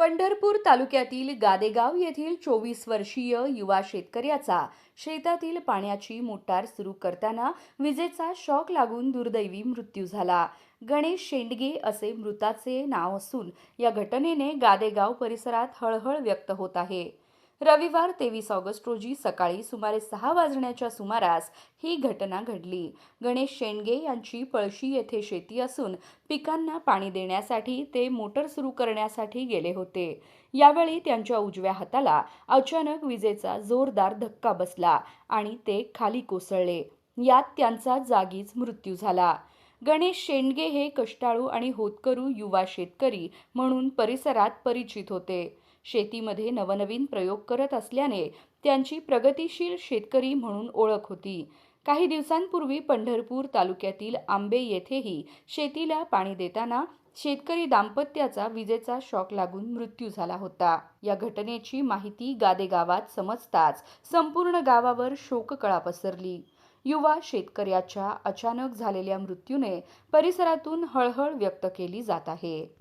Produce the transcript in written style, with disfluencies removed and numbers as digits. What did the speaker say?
पंढरपूर तालुक्यातील गादेगाव येथील 24 वर्षीय युवा शेतकऱ्याचा शेतातील पाण्याची मोटार सुरू करताना विजेचा शॉक लागून दुर्दैवी मृत्यू झाला. गणेश शेंडगे असे मृताचे नाव असून या घटनेने गादेगाव परिसरात हळहळ व्यक्त होत आहे. रविवार 23 ऑगस्ट रोजी सकाळी सुमारे 6 वाजण्याच्या सुमारास ही घटना घडली. गणेश शेंडगे यांची पळशी येथे शेती असून पिकांना पाणी देण्यासाठी ते मोटर सुरू करण्यासाठी गेले होते. यावेळी त्यांच्या उजव्या हाताला अचानक विजेचा जोरदार धक्का बसला आणि ते खाली कोसळले. यात त्यांचा जागीच मृत्यू झाला. गणेश शेंडगे हे कष्टाळू आणि होतकरू युवा शेतकरी म्हणून परिसरात परिचित होते. शेतीमध्ये नवनवीन प्रयोग करत असल्याने त्यांची प्रगतिशील शेतकरी म्हणून ओळख होती. काही दिवसांपूर्वी पंढरपूर तालुक्यातील आंबे येथेही शेतीला पाणी देताना शेतकरी दाम्पत्याचा विजेचा शॉक लागून मृत्यू झाला होता. या घटनेची माहिती गादेगावात समजताच संपूर्ण गावावर शोककळा पसरली. युवा शेतकऱ्याच्या अचानक झालेल्या मृत्यूने परिसरातून हळहळ व्यक्त केली जात आहे.